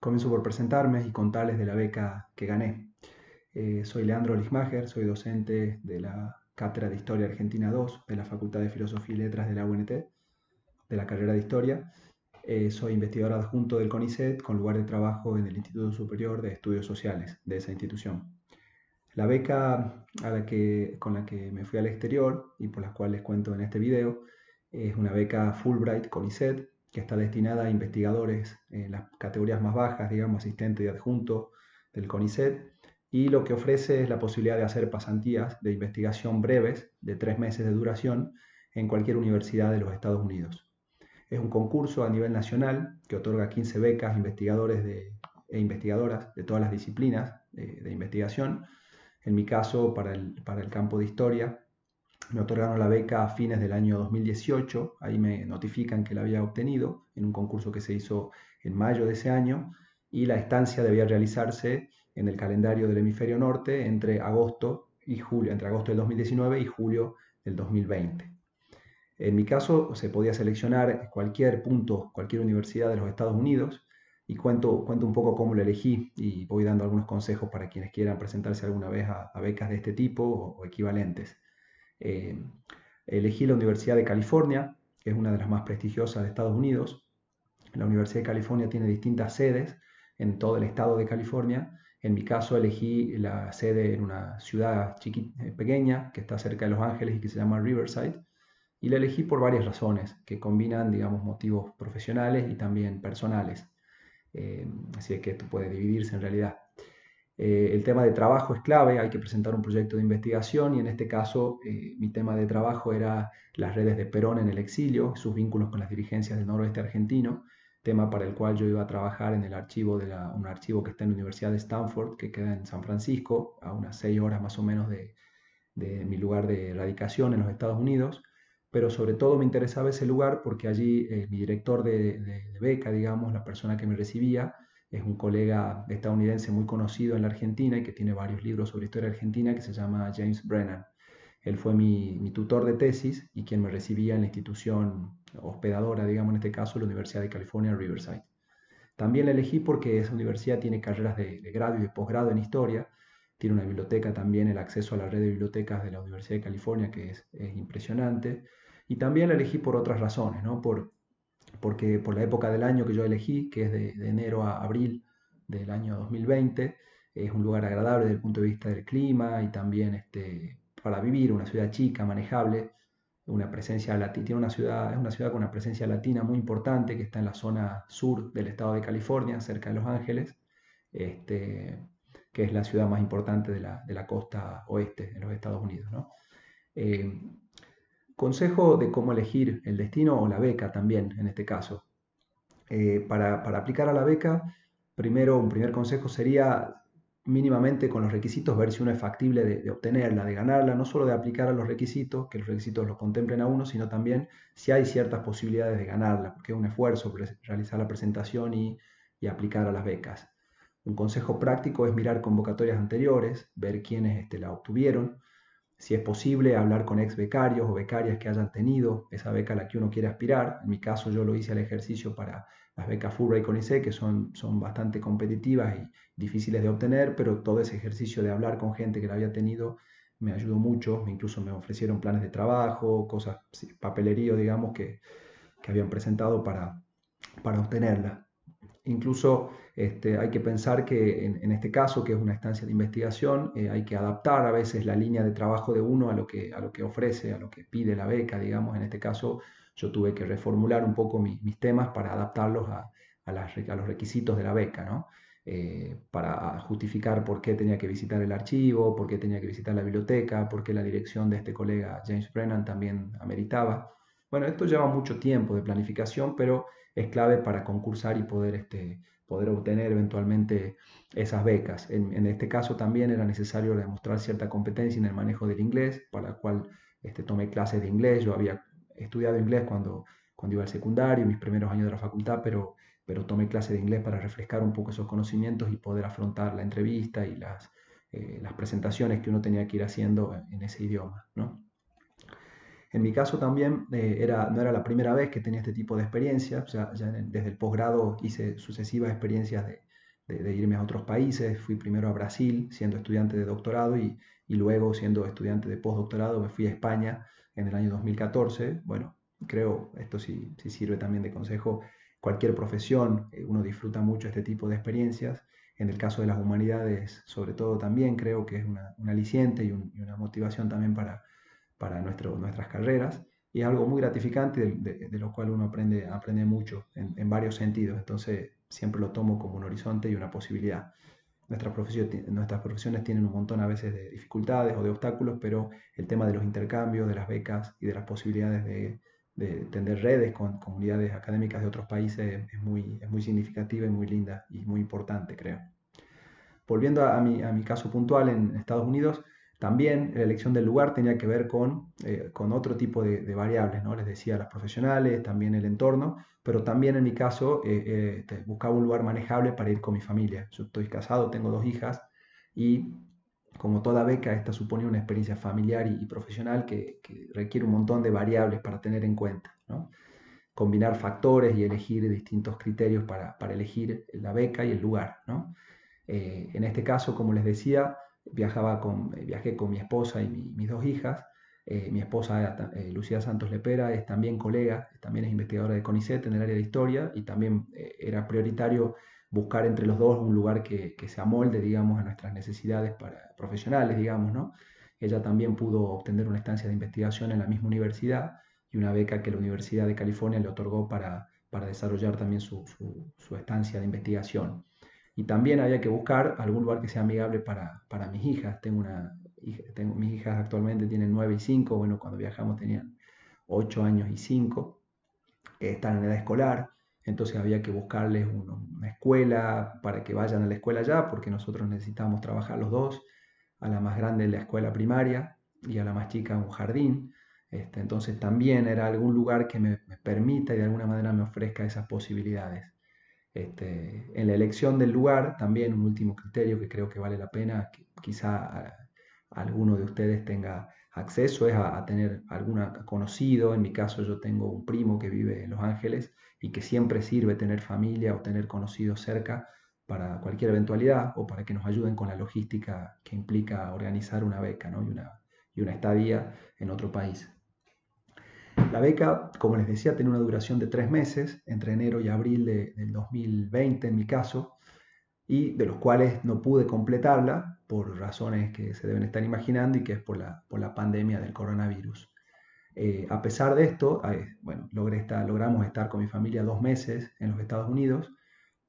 Comienzo por presentarme y contarles de la beca que gané. Soy Leandro Lismacher, soy docente de la Cátedra de Historia Argentina 2 de la Facultad de Filosofía y Letras de la UNT, de la carrera de Historia. Soy investigador adjunto del CONICET con lugar de trabajo en el Instituto Superior de Estudios Sociales de esa institución. La beca con la que me fui al exterior y por las cuales cuento en este video es una beca Fulbright CONICET que está destinada a investigadores en las categorías más bajas, digamos asistente y adjunto del CONICET, y lo que ofrece es la posibilidad de hacer pasantías de investigación breves de 3 meses de duración en cualquier universidad de los Estados Unidos. Es un concurso a nivel nacional que otorga 15 becas a investigadores e investigadoras de todas las disciplinas de investigación. En mi caso, para el campo de historia, me otorgaron la beca a fines del año 2018, ahí me notifican que la había obtenido en un concurso que se hizo en mayo de ese año, y la estancia debía realizarse en el calendario del hemisferio norte entre agosto y julio, entre agosto del 2019 y julio del 2020. En mi caso, se podía seleccionar cualquier punto, cualquier universidad de los Estados Unidos, y cuento un poco cómo lo elegí y voy dando algunos consejos para quienes quieran presentarse alguna vez a becas de este tipo o equivalentes. Eh, Elegí la Universidad de California, que es una de las más prestigiosas de Estados Unidos. La Universidad de California tiene distintas sedes en todo el estado de California. En mi caso elegí la sede en una ciudad pequeña que está cerca de Los Ángeles y que se llama Riverside. Y la elegí por varias razones que combinan, digamos, motivos profesionales y también personales. Eh, Así es que esto puede dividirse en realidad. El tema de trabajo es clave, hay que presentar un proyecto de investigación y en este caso mi tema de trabajo era las redes de Perón en el exilio, sus vínculos con las dirigencias del noroeste argentino, tema para el cual yo iba a trabajar en el archivo un archivo que está en la Universidad de Stanford, que queda en San Francisco, a unas 6 horas más o menos de mi lugar de radicación en los Estados Unidos, pero sobre todo me interesaba ese lugar porque allí mi director de beca, digamos, la persona que me recibía, es un colega estadounidense muy conocido en la Argentina y que tiene varios libros sobre historia argentina que se llama James Brennan. Él fue mi tutor de tesis y quien me recibía en la institución hospedadora, digamos en este caso, la Universidad de California, Riverside. También la elegí porque esa universidad tiene carreras de grado y de posgrado en historia, tiene una biblioteca también, el acceso a la red de bibliotecas de la Universidad de California, que es impresionante. Y también la elegí por otras razones, ¿no? Porque por la época del año que yo elegí, que es de enero a abril del año 2020, es un lugar agradable desde el punto de vista del clima y también para vivir, una ciudad chica, manejable, una presencia latina, es una ciudad con una presencia latina muy importante que está en la zona sur del estado de California, cerca de Los Ángeles, este, que es la ciudad más importante de la costa oeste de los Estados Unidos, ¿no? Eh, Consejo de cómo elegir el destino o la beca también en este caso. Para aplicar a la beca, primero, un primer consejo sería mínimamente con los requisitos ver si uno es factible de obtenerla, de ganarla, no solo de aplicar a los requisitos, que los requisitos los contemplen a uno, sino también si hay ciertas posibilidades de ganarla, porque es un esfuerzo realizar la presentación y aplicar a las becas. Un consejo práctico es mirar convocatorias anteriores, ver quiénes la obtuvieron, si es posible, hablar con ex becarios o becarias que hayan tenido esa beca a la que uno quiere aspirar. En mi caso, yo lo hice al ejercicio para las becas Fulbright y CONICET, que son bastante competitivas y difíciles de obtener, pero todo ese ejercicio de hablar con gente que la había tenido me ayudó mucho. Incluso me ofrecieron planes de trabajo, cosas, sí, papelerío, digamos, que habían presentado para obtenerla. Incluso hay que pensar que en este caso, que es una estancia de investigación, hay que adaptar a veces la línea de trabajo de uno a lo que ofrece, a lo que pide la beca, digamos. En este caso, yo tuve que reformular un poco mis temas para adaptarlos a los requisitos de la beca, ¿no? Para justificar por qué tenía que visitar el archivo, por qué tenía que visitar la biblioteca, por qué la dirección de este colega James Brennan también ameritaba. Bueno, esto lleva mucho tiempo de planificación, pero es clave para concursar y poder obtener eventualmente esas becas. En este caso también era necesario demostrar cierta competencia en el manejo del inglés, para la cual tomé clases de inglés. Yo había estudiado inglés cuando iba al secundario, mis primeros años de la facultad, pero tomé clases de inglés para refrescar un poco esos conocimientos y poder afrontar la entrevista y las presentaciones que uno tenía que ir haciendo en ese idioma, ¿no? En mi caso también no era la primera vez que tenía este tipo de experiencia, o sea, desde el posgrado hice sucesivas experiencias de irme a otros países. Fui primero a Brasil siendo estudiante de doctorado y luego siendo estudiante de postdoctorado me fui a España en el año 2014. Bueno, creo, esto sí sirve también de consejo, cualquier profesión, uno disfruta mucho este tipo de experiencias. En el caso de las humanidades, sobre todo también creo que es un aliciente y una motivación también para nuestras carreras. Y es algo muy gratificante de lo cual uno aprende mucho en varios sentidos. Entonces siempre lo tomo como un horizonte y una posibilidad. Nuestras profesiones tienen un montón a veces de dificultades o de obstáculos, pero el tema de los intercambios, de las becas y de las posibilidades de tender redes con comunidades académicas de otros países es muy significativa y muy linda y muy importante, creo. Volviendo a mi caso puntual en Estados Unidos, también la elección del lugar tenía que ver con otro tipo de variables, ¿no? Les decía, las profesionales, también el entorno, pero también en mi caso buscaba un lugar manejable para ir con mi familia. Yo estoy casado, tengo dos hijas y como toda beca, esta supone una experiencia familiar y profesional que requiere un montón de variables para tener en cuenta, ¿no? Combinar factores y elegir distintos criterios para elegir la beca y el lugar, ¿no? En este caso, como les decía, viajé con mi esposa y mis dos hijas. Mi esposa, Lucía Santos Lepera, es también colega, también es investigadora de CONICET en el área de historia y también era prioritario buscar entre los dos un lugar que se amolde, digamos, a nuestras necesidades profesionales, digamos, ¿no? Ella también pudo obtener una estancia de investigación en la misma universidad y una beca que la Universidad de California le otorgó para desarrollar también su estancia de investigación. Y también había que buscar algún lugar que sea amigable para mis hijas. Mis hijas actualmente tienen 9 y 5. Bueno, cuando viajamos tenían 8 años y 5. Están en edad escolar. Entonces había que buscarles una escuela para que vayan a la escuela ya, porque nosotros necesitamos trabajar los dos. A la más grande en la escuela primaria y a la más chica un jardín. Entonces también era algún lugar que me permita y de alguna manera me ofrezca esas posibilidades. En la elección del lugar, también un último criterio que creo que vale la pena, que quizá alguno de ustedes tenga acceso, es a tener algún conocido. En mi caso yo tengo un primo que vive en Los Ángeles y que siempre sirve tener familia o tener conocidos cerca para cualquier eventualidad o para que nos ayuden con la logística que implica organizar una beca, ¿no? y una estadía en otro país. La beca, como les decía, tiene una duración de 3 meses, entre enero y abril del 2020 en mi caso, y de los cuales no pude completarla por razones que se deben estar imaginando y que es por la pandemia del coronavirus. A pesar de esto, bueno, logramos estar con mi familia 2 meses en los Estados Unidos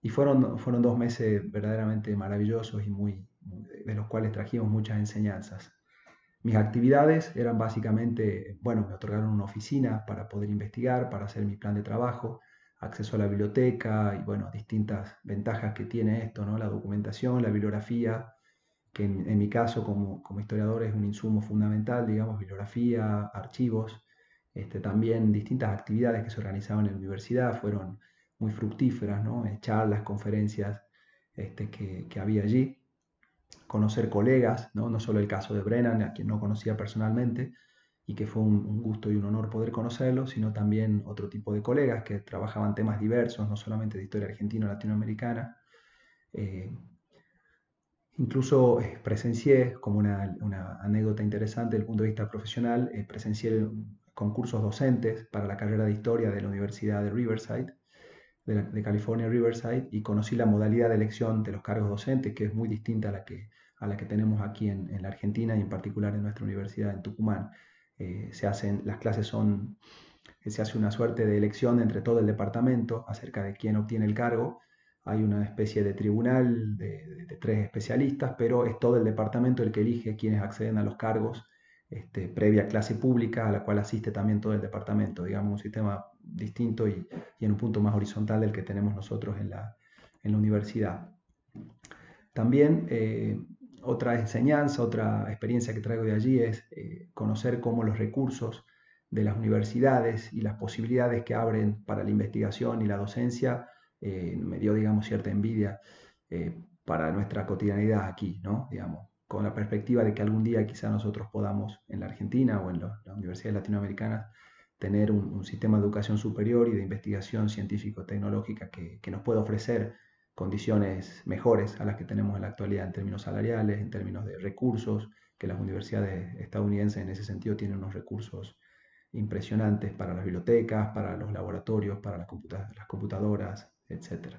y fueron 2 meses verdaderamente maravillosos de los cuales trajimos muchas enseñanzas. Mis actividades eran básicamente, bueno, me otorgaron una oficina para poder investigar, para hacer mi plan de trabajo, acceso a la biblioteca y, bueno, distintas ventajas que tiene esto, ¿no? La documentación, la bibliografía, que en mi caso como historiador es un insumo fundamental, digamos, bibliografía, archivos. También distintas actividades que se organizaban en la universidad fueron muy fructíferas, ¿no? Charlas, conferencias que había allí, conocer colegas, ¿no? No solo el caso de Brennan, a quien no conocía personalmente, y que fue un gusto y un honor poder conocerlo, sino también otro tipo de colegas que trabajaban temas diversos, no solamente de historia argentina o latinoamericana. Eh, Incluso presencié, como una anécdota interesante desde el punto de vista profesional, presencié concursos docentes para la carrera de historia de la Universidad de Riverside, de California Riverside, y conocí la modalidad de elección de los cargos docentes, que es muy distinta a la que tenemos aquí en la Argentina y en particular en nuestra universidad en Tucumán. Las clases se hace una suerte de elección entre todo el departamento acerca de quién obtiene el cargo. Hay una especie de tribunal de 3 especialistas, pero es todo el departamento el que elige quienes acceden a los cargos, previa clase pública a la cual asiste también todo el departamento. Digamos, un sistema distinto y en un punto más horizontal del que tenemos nosotros en la universidad. También otra enseñanza, otra experiencia que traigo de allí es conocer cómo los recursos de las universidades y las posibilidades que abren para la investigación y la docencia me dio, digamos, cierta envidia para nuestra cotidianidad aquí, ¿no? Digamos, con la perspectiva de que algún día quizá nosotros podamos en la Argentina o en las universidades latinoamericanas tener un sistema de educación superior y de investigación científico-tecnológica que nos pueda ofrecer condiciones mejores a las que tenemos en la actualidad en términos salariales, en términos de recursos, que las universidades estadounidenses en ese sentido tienen unos recursos impresionantes para las bibliotecas, para los laboratorios, para las computadoras, etc.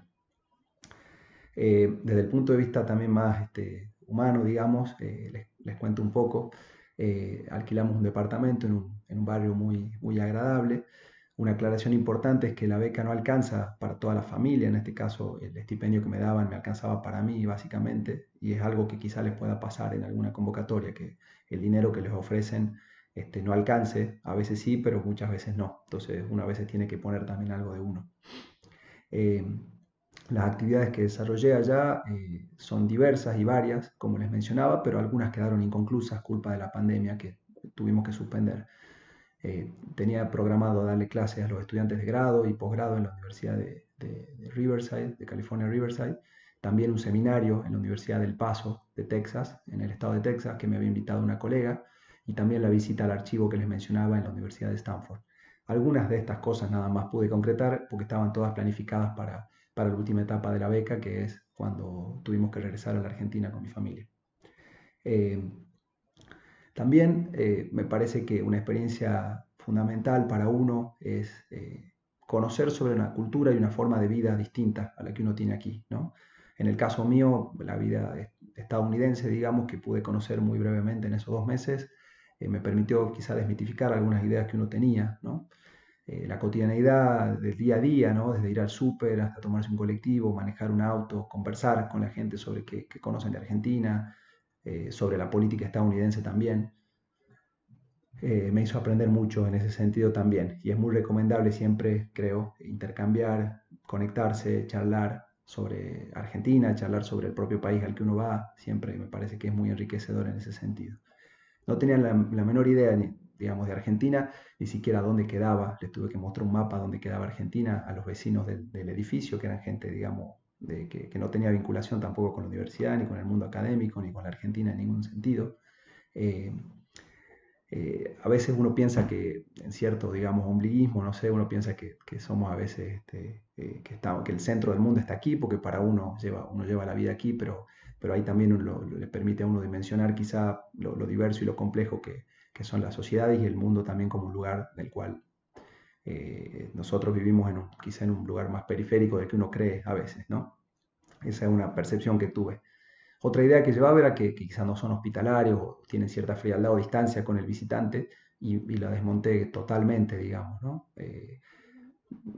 Desde el punto de vista también más humano, digamos, les cuento un poco. Alquilamos un departamento en un barrio muy agradable. Una aclaración importante es que la beca no alcanza para toda la familia, en este caso el estipendio que me daban me alcanzaba para mí básicamente, y es algo que quizá les pueda pasar en alguna convocatoria, que el dinero que les ofrecen no alcance, a veces sí, pero muchas veces no. Entonces una vez tiene que poner también algo de uno. Eh, las actividades que desarrollé allá son diversas y varias, como les mencionaba, pero algunas quedaron inconclusas culpa de la pandemia que tuvimos que suspender. Tenía programado darle clases a los estudiantes de grado y posgrado en la Universidad de Riverside, de California Riverside, también un seminario en la Universidad del Paso de Texas, en el estado de Texas, que me había invitado una colega, y también la visita al archivo que les mencionaba en la Universidad de Stanford. Algunas de estas cosas nada más pude concretar porque estaban todas planificadas para la última etapa de la beca, que es cuando tuvimos que regresar a la Argentina con mi familia. Eh, También me parece que una experiencia fundamental para uno es conocer sobre una cultura y una forma de vida distinta a la que uno tiene aquí, ¿no? En el caso mío, la vida estadounidense, digamos, que pude conocer muy brevemente en esos 2 meses, me permitió quizá desmitificar algunas ideas que uno tenía, ¿no? La cotidianeidad del día a día, ¿no? Desde ir al súper hasta tomarse un colectivo, manejar un auto, conversar con la gente sobre qué conocen de Argentina, sobre la política estadounidense también. Me hizo aprender mucho en ese sentido también. Y es muy recomendable siempre, creo, intercambiar, conectarse, charlar sobre Argentina, charlar sobre el propio país al que uno va. Siempre me parece que es muy enriquecedor en ese sentido. No tenían la menor idea, digamos, de Argentina, ni siquiera dónde quedaba. Les tuve que mostrar un mapa donde quedaba Argentina a los vecinos del edificio, que eran gente, digamos, que no tenía vinculación tampoco con la universidad, ni con el mundo académico, ni con la Argentina en ningún sentido. Eh, a veces uno piensa que en cierto, digamos, ombliguismo, no sé, uno piensa que somos a veces, que el centro del mundo está aquí, porque para uno lleva la vida aquí, pero ahí también le permite a uno dimensionar quizá lo diverso y lo complejo que son las sociedades y el mundo también como un lugar del cual nosotros vivimos quizá en un lugar más periférico del que uno cree a veces, ¿no? Esa es una percepción que tuve. Otra idea que llevaba era que quizás no son hospitalarios o tienen cierta frialdad o distancia con el visitante y la desmonté totalmente, digamos, ¿no?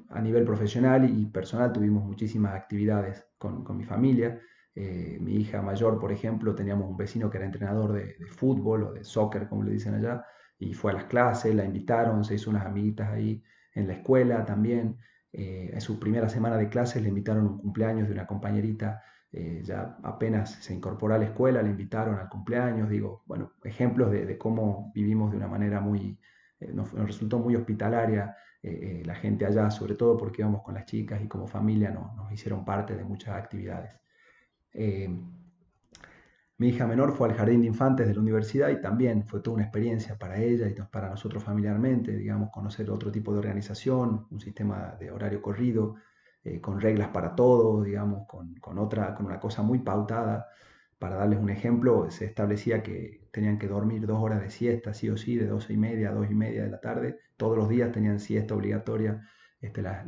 A nivel profesional y personal tuvimos muchísimas actividades con mi familia. Mi hija mayor, por ejemplo, teníamos un vecino que era entrenador de fútbol o de soccer, como le dicen allá, y fue a las clases, la invitaron, se hizo unas amiguitas ahí en la escuela también. En su primera semana de clases le invitaron un cumpleaños de una compañerita, ya apenas se incorporó a la escuela, le invitaron al cumpleaños, digo, bueno, ejemplos de cómo vivimos de una manera nos resultó muy hospitalaria la gente allá, sobre todo porque íbamos con las chicas y como familia nos hicieron parte de muchas actividades. Eh, Mi hija menor fue al jardín de infantes de la universidad y también fue toda una experiencia para ella y para nosotros familiarmente, digamos, conocer otro tipo de organización, un sistema de horario corrido, con reglas para todos, digamos, con una cosa muy pautada. Para darles un ejemplo, se establecía que tenían que dormir 2 horas de siesta, sí o sí, de 12:30 a 2:30 de la tarde. Todos los días tenían siesta obligatoria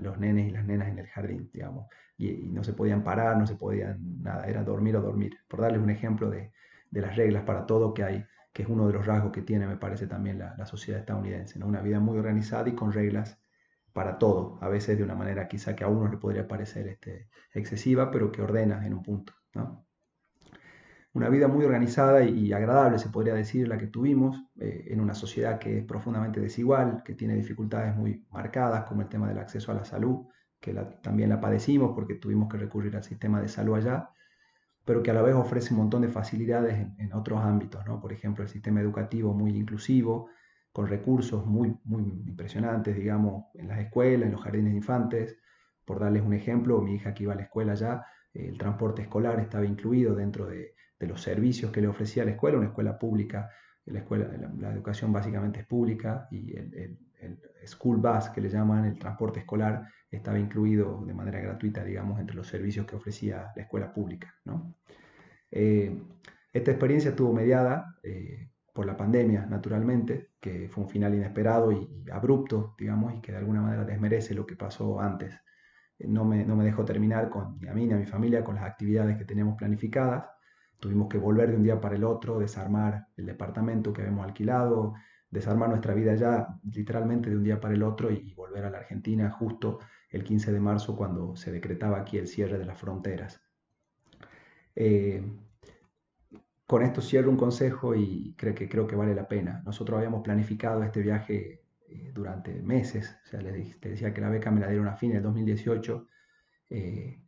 los nenes y las nenas en el jardín, digamos. Y no se podían parar, no se podían nada, era dormir o dormir. Por darles un ejemplo de las reglas para todo que hay, que es uno de los rasgos que tiene, me parece, también la sociedad estadounidense, ¿no? Una vida muy organizada y con reglas para todo, a veces de una manera quizá que a uno le podría parecer excesiva, pero que ordena en un punto, ¿no? Una vida muy organizada y agradable, se podría decir, la que tuvimos en una sociedad que es profundamente desigual, que tiene dificultades muy marcadas, como el tema del acceso a la salud, que también la padecimos porque tuvimos que recurrir al sistema de salud allá, pero que a la vez ofrece un montón de facilidades en otros ámbitos, ¿no? Por ejemplo, el sistema educativo muy inclusivo, con recursos muy impresionantes, digamos, en las escuelas, en los jardines de infantes. Por darles un ejemplo, mi hija que iba a la escuela ya, el transporte escolar estaba incluido dentro de los servicios que le ofrecía la escuela, una escuela pública. La educación básicamente es pública y el school bus, que le llaman el transporte escolar, estaba incluido de manera gratuita, digamos, entre los servicios que ofrecía la escuela pública, ¿no? Eh, Esta experiencia estuvo mediada por la pandemia, naturalmente, que fue un final inesperado y abrupto, digamos, y que de alguna manera desmerece lo que pasó antes. No me dejó terminar ni a mí ni a mi familia con las actividades que teníamos planificadas. Tuvimos que volver de un día para el otro, desarmar el departamento que habíamos alquilado, desarmar nuestra vida ya literalmente de un día para el otro y volver a la Argentina justo el 15 de marzo cuando se decretaba aquí el cierre de las fronteras. Eh, con esto cierro un consejo y creo que vale la pena. Nosotros habíamos planificado este viaje durante meses. O sea, te decía que la beca me la dieron a fin del 2018. Eh,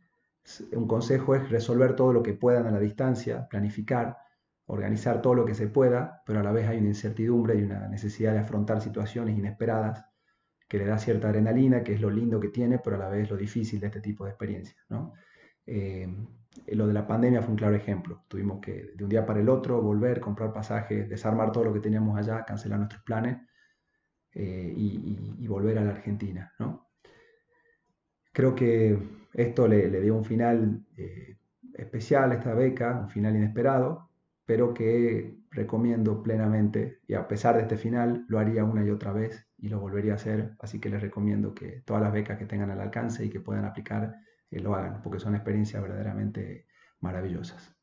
un consejo es resolver todo lo que puedan a la distancia, planificar, organizar todo lo que se pueda, pero a la vez hay una incertidumbre y una necesidad de afrontar situaciones inesperadas que le da cierta adrenalina, que es lo lindo que tiene, pero a la vez lo difícil de este tipo de experiencias, ¿no? Eh, lo de la pandemia fue un claro ejemplo. Tuvimos que de un día para el otro volver, comprar pasajes, desarmar todo lo que teníamos allá, cancelar nuestros planes y volver a la Argentina, ¿no? Creo que esto le dio un final especial a esta beca, un final inesperado, pero que recomiendo plenamente y a pesar de este final lo haría una y otra vez y lo volvería a hacer, así que les recomiendo que todas las becas que tengan al alcance y que puedan aplicar lo hagan, porque son experiencias verdaderamente maravillosas.